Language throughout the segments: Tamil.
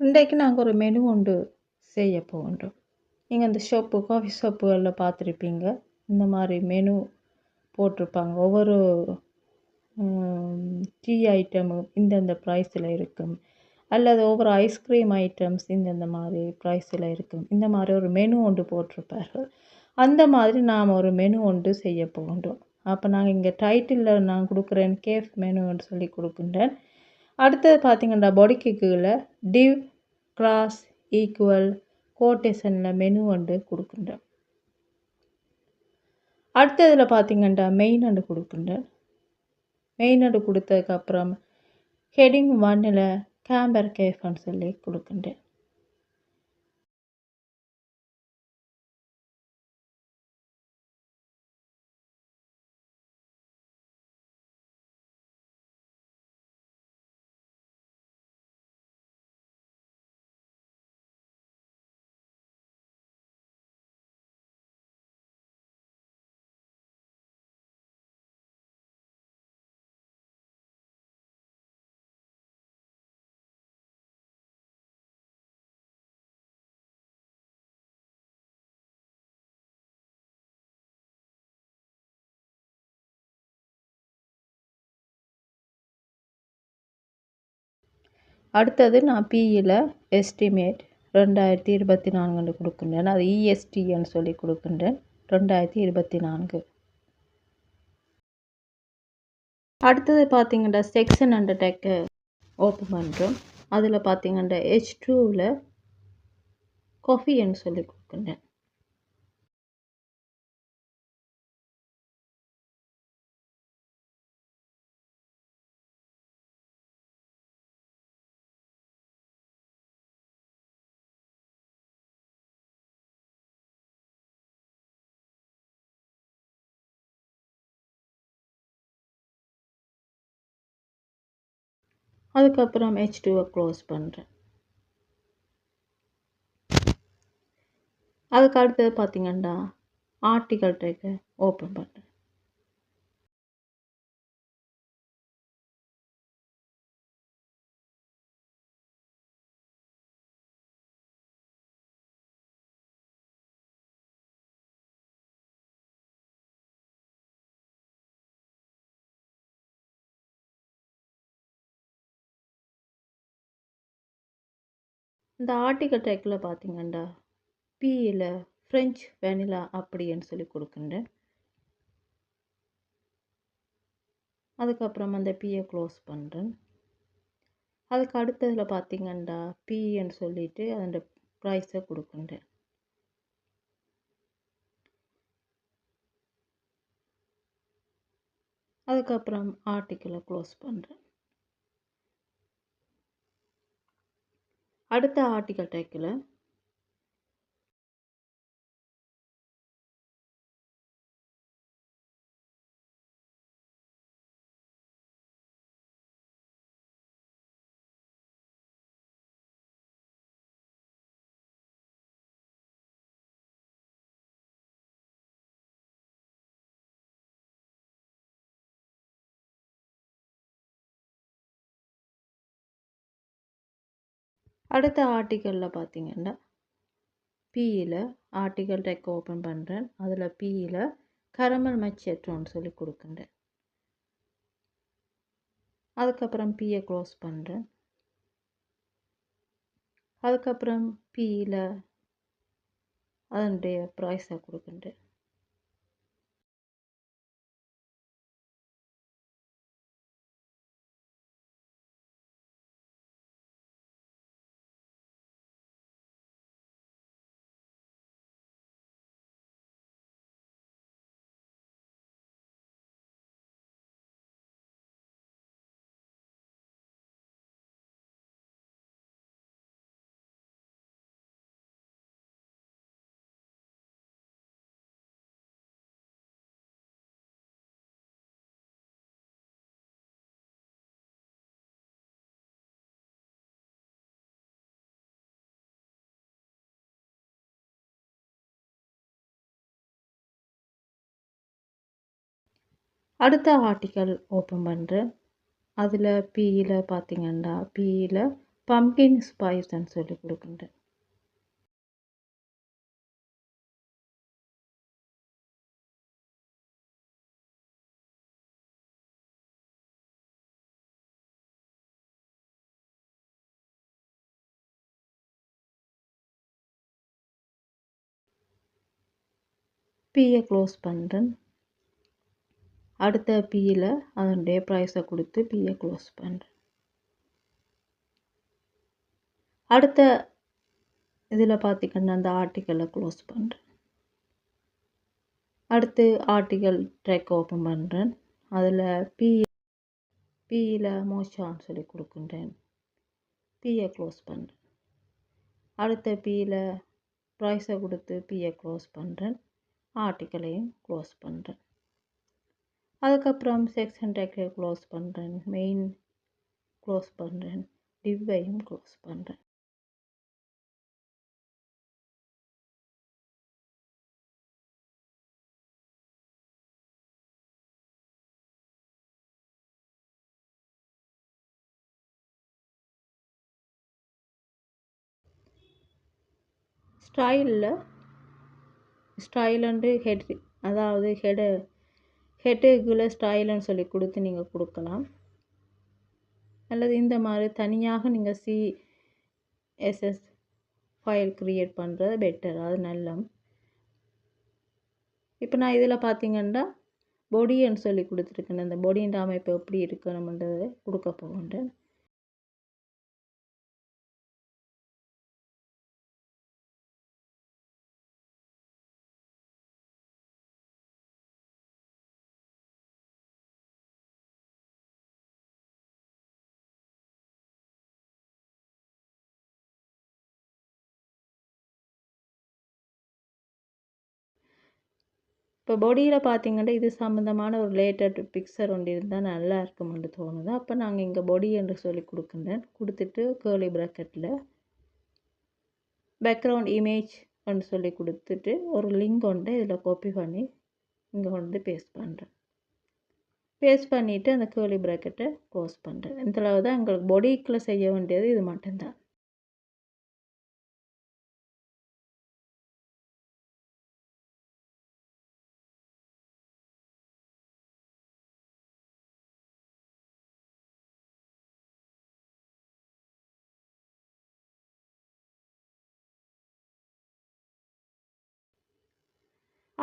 இன்றைக்கு நாங்கள் ஒரு மெனு ஒன்று செய்ய போகின்றோம். நீங்கள் இந்த காஃபி ஷாப்புகளில் பார்த்துருப்பீங்க. இந்த மாதிரி மெனு போட்டிருப்பாங்க. ஒவ்வொரு டீ ஐட்டமும் இந்தந்த ப்ரைஸில் இருக்கும், அல்லது ஒவ்வொரு ஐஸ்கிரீம் ஐட்டம்ஸ் இந்தந்த மாதிரி ப்ரைஸில் இருக்கும். இந்த மாதிரி ஒரு மெனு ஒன்று போட்டிருப்பார்கள். அந்த மாதிரி நாம் ஒரு மெனு ஒன்று செய்ய போகின்றோம். அப்போ நாங்கள் இங்கே டைட்டிலில் நான் கொடுக்குறேன் கேஃப் மெனுன்னு சொல்லி கொடுக்குறேன். அடுத்தது பார்த்திங்கன்னா பாடிக்கு கீழே டிவ் கிளாஸ் ஈக்குவல் கோட்டேஷனில் மெனு ஒன்று கொடுக்குறேன். அடுத்ததில் பார்த்திங்கன்னா மெயின் ஒன்று கொடுக்குறேன். மெயின் ஒன்று கொடுத்ததுக்கப்புறம் ஹெட்டிங் 1ல் கேம்பர் கேஃப்னு சொல்லி கொடுக்குறேன். அடுத்தது நான் பியில் எஸ்டிமேட் 2024 கொடுக்குறேன். அது இஎஸ்டின்னு சொல்லி கொடுக்குறேன். 2024. அடுத்தது பார்த்திங்கன்னா செக்ஷன் அண்ட் டெக்கை ஓப்பன் பண்ணுறோம். அதில் பார்த்திங்கன்னா H2வில் காஃபின்னு சொல்லி கொடுக்குறேன். அதுக்கப்புறம் H2வை க்ளோஸ் பண்ணுறேன். அதுக்கு அடுத்தது பார்த்திங்கன்னா ஆர்டிக்கல் டேக்கை ஓப்பன் பண்ணுறேன். இந்த ஆர்டிக்கல் டேக்கில் பார்த்திங்கன்னா பியில் ஃப்ரெஞ்ச் வெனிலா அப்படின்னு சொல்லி கொடுக்குறேன். அதுக்கப்புறம் அந்த பியை க்ளோஸ் பண்ணுறேன். அதுக்கு அடுத்ததில் பார்த்திங்கன்னா பின்னு சொல்லிவிட்டு அந்த ப்ரைஸை கொடுக்குறேன். அதுக்கப்புறம் ஆர்டிக்கலை க்ளோஸ் பண்ணுறேன். அடுத்த ஆர்டிக்கல் டேக்கில் அடுத்த ஆர்டிக்கலில் பார்த்திங்கன்னா பியில் ஆர்டிக்கல் டெக் ஓப்பன் பண்ணுறேன். அதில் பியில் கரமல் மச்சேட்டோன்னு சொல்லி கொடுக்குறேன். அதுக்கப்புறம் பியை க்ளோஸ் பண்ணுறேன். அதுக்கப்புறம் பியில் அதனுடைய ப்ரைஸை கொடுக்குறேன். அடுத்த ஆர்டிக்கல் ஓப்பன் பண்ணுறேன். அதில் பியில் பார்த்திங்கன்னா பியில் பம்கின் ஸ்பைஸ்ன்னு சொல்லி கொடுக்குறேன். பீயை க்ளோஸ் பண்ணுறேன். அடுத்த பீயில் அதனுடைய ப்ரைஸை கொடுத்து பீயை க்ளோஸ் பண்ணுறேன். அடுத்த இதில் பார்த்திங்கன்னா அந்த ஆர்டிக்கலை க்ளோஸ் பண்ணுறேன். அடுத்து ஆர்டிக்கல் ட்ரெக் ஓப்பன் பண்ணுறேன். அதில் பியில் மோஷான்னு சொல்லி கொடுக்குறேன். பியை க்ளோஸ் பண்ணுறேன். அடுத்த பியில் ப்ரைஸை கொடுத்து பியை க்ளோஸ் பண்ணுறேன். ஆர்டிக்கலையும் க்ளோஸ் பண்ணுறேன். அதுக்கப்புறம் செக்ஷன் டேக்கை க்ளோஸ் பண்ணுறேன். மெயின் க்ளோஸ் பண்ணுறேன். டிவ்வையும் க்ளோஸ் பண்ணுறேன். ஸ்டைலண்டு ஹெட், அதாவது ஹெட்டுக்குள்ளே ஸ்டைலுன்னு சொல்லி கொடுத்து நீங்கள் கொடுக்கலாம். அல்லது இந்த மாதிரி தனியாக நீங்கள் CSS ஃபைல் க்ரியேட் பண்ணுறது பெட்டர், அது நல்ல. இப்போ நான் இதில் பார்த்தீங்கன்னா பொடின்னு சொல்லி கொடுத்துருக்கேன். அந்த பொடின்ற அமைப்பு எப்படி இருக்கணும்ன்றதை கொடுக்க போகின்றேன். இப்போ பாடியில் பார்த்தீங்கன்னா இது சம்மந்தமான ஒரு ரிலேட்டட் பிக்சர் ஒன்று இருந்தால் நல்லா இருக்கும்னு தோணுது. அப்போ நாங்கள் இங்கே பாடி என்று சொல்லி கொடுக்குறேன். கொடுத்துட்டு கேர்லி ப்ராக்கெட்டில் பேக்ரவுண்ட் இமேஜ் ஒன்று சொல்லி கொடுத்துட்டு ஒரு லிங்க் ஒன்று இதில் காப்பி பண்ணி இங்கே வந்து பேஸ்ட் பண்ணுறேன். பேஸ்ட் பண்ணிவிட்டு அந்த கேர்லி ப்ராக்கெட்டை க்ளோஸ் பண்ணுறேன். இந்த அளவு தான் எங்களுக்கு பாடிக்குள்ளே செய்ய வேண்டியது இது மட்டும்தான்.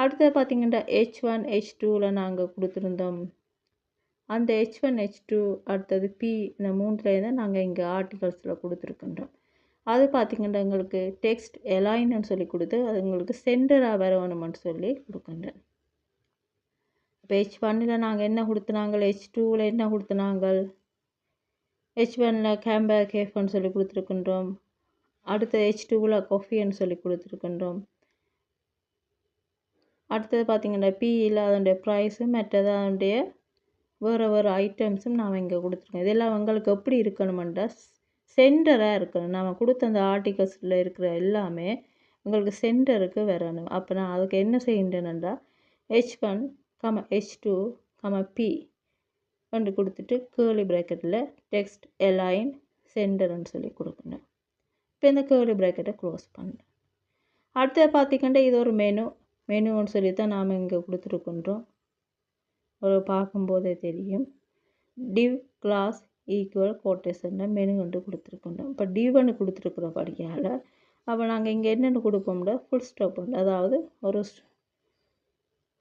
அடுத்தது பார்த்திங்கன்னா H1 H2வில் நாங்கள் கொடுத்துருந்தோம். அந்த H1 H2 அடுத்தது P இந்த மூணுலேருந்து நாங்கள் இங்கே ஆர்டிகல்ஸில் கொடுத்துருக்கின்றோம். அது பார்த்திங்கன்னா எங்களுக்கு டெக்ஸ்ட் எலைன்னு சொல்லி கொடுத்து அது உங்களுக்கு சென்டராக வரணும்னு சொல்லி கொடுக்குறேன். இப்போ H1ல் நாங்கள் என்ன கொடுத்துனாங்க, H2வில் என்ன கொடுத்துனாங்க, H1ல் கேம்பர் கேஃப்னு சொல்லி கொடுத்துருக்கின்றோம். அடுத்து H2வில் காஃபின்னு சொல்லி கொடுத்துருக்கின்றோம். அடுத்தது பார்த்திங்கன்னா பியில் அதனுடைய ப்ரைஸு மற்றது அதனுடைய வேறு ஐட்டம்ஸும் நாம் இங்கே கொடுத்துருக்கோம். இதெல்லாம் உங்களுக்கு எப்படி இருக்கணுமெண்டா சென்டராக இருக்கணும். நாம் கொடுத்த அந்த ஆர்டிகல்ஸில் இருக்கிற எல்லாமே உங்களுக்கு சென்டருக்கு வரணும். அப்போ நான் அதுக்கு என்ன செய்கின்றேன்டா H1, H2, P ஒன்று கொடுத்துட்டு கேர்லி ப்ராக்கெட்டில் டெக்ஸ்ட் எலைன் சென்டர்னு சொல்லி கொடுக்கணும். இப்போ இந்த கேர்லி ப்ராக்கெட்டை க்ளோஸ் பண்ணுறேன். அடுத்தது பார்த்திங்கன்னா இது ஒரு மெனுன்னு சொல்லி தான் நாம் இங்கே கொடுத்துருக்கின்றோம். ஒரு பார்க்கும்போதே தெரியும். Div class equal quotation menu கொண்டு கொடுத்துருக்கின்றோம். இப்போ டிவ்னு கொடுத்துருக்குறபடியால் அப்போ நாங்கள் இங்கே என்னென்னு கொடுப்போம்னா ஃபுல் ஸ்டாப் உண்டு, அதாவது ஒரு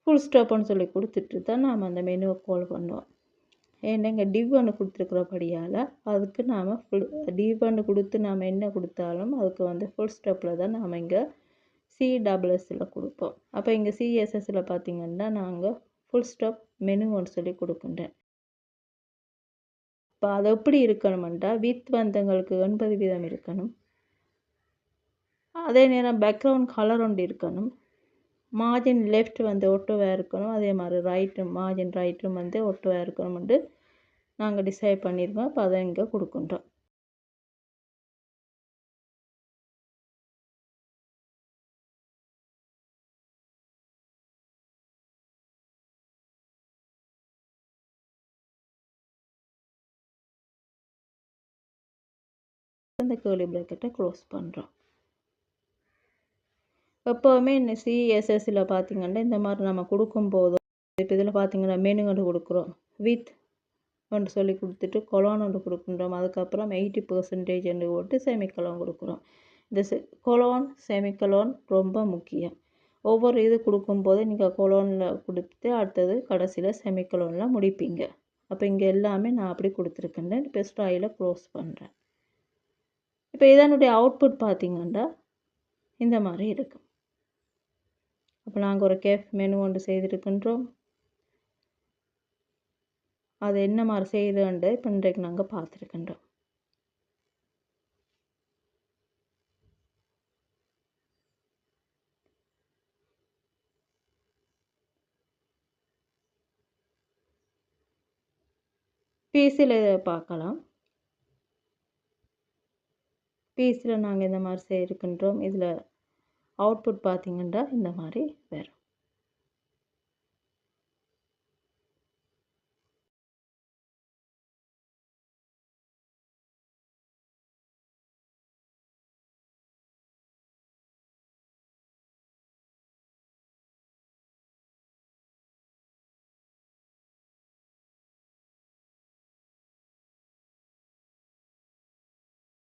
ஃபுல் ஸ்டாப்னு சொல்லி கொடுத்துட்டு தான் நாம் அந்த மெனுவை கால் பண்ணுவோம். ஏன்னா இங்கே டிவ்னு கொடுத்துருக்குறபடியால் அதுக்கு நாம் டிவ்னு கொடுத்து நாம் என்ன கொடுத்தாலும் அதுக்கு வந்து ஃபுல் ஸ்டாப்பில் தான் நாம் இங்கே CSSல் கொடுப்போம். அப்போ இங்கே CSSல் பார்த்திங்கன்னா நாங்கள் ஃபுல் ஸ்டாப் மெனுன்னு சொல்லி கொடுக்குறேன். இப்போ அது எப்படி இருக்கணுமெண்டா வித் வந்து எங்களுக்கு 9 வீதம் இருக்கணும். அதே நேரம் பேக்ரவுண்ட் கலர் ஒன்று இருக்கணும். மார்ஜின் லெஃப்ட் வந்து ஒட்டுவாக இருக்கணும். அதே மாதிரி மார்ஜின் ரைட்டும் வந்து ஒட்டுவாக இருக்கணும்னு நாங்கள் டிசைட் பண்ணியிருக்கோம். அப்போ அதை இங்கே கொடுக்குறோம். இந்த கேர்லி ப்ராக்கெட்டை க்ளோஸ் பண்ணுறோம். எப்போவுமே இந்த சிஎஸ்எஸ்சில் பார்த்தீங்கன்னா இந்த மாதிரி நம்ம கொடுக்கும்போதும் இப்போ இதில் பார்த்தீங்கன்னா மெனுங்கண்டு கொடுக்குறோம் வித் ஒன்று சொல்லி கொடுத்துட்டு கொலோன் ஒன்று கொடுக்குறோம். அதுக்கப்புறம் 80% போட்டு செமிக்கலோன் கொடுக்குறோம். இந்த கொலோன் செமிக்கலோன் ரொம்ப முக்கியம். ஒவ்வொரு இது கொடுக்கும்போது நீங்கள் கொலோனில் கொடுத்து அடுத்தது கடைசியில் செமிக்கலோனில் முடிப்பீங்க. அப்போ இங்கே எல்லாமே நான் அப்படி கொடுத்துருக்கேன். இப்போ ஸ்டைலை க்ளோஸ் பண்ணுறேன். இப்போ இதனுடைய அவுட்புட் பார்த்தீங்கன்னா இந்த மாதிரி இருக்கும். அப்போ நாங்கள் ஒரு கேஃப் மெனு ஒன்று செய்திருக்கின்றோம். அது என்ன மாதிரி செய்யுதுன்ட்டு இப்போ இன்றைக்கு நாங்கள் பார்த்துருக்கின்றோம். பிசியில் இதை பார்க்கலாம். பிசியில் நாங்கள் இந்த மாதிரி செய்திருக்கின்றோம். இதில் அவுட்புட் பார்த்தீங்கன்னா இந்த மாதிரி வரும்.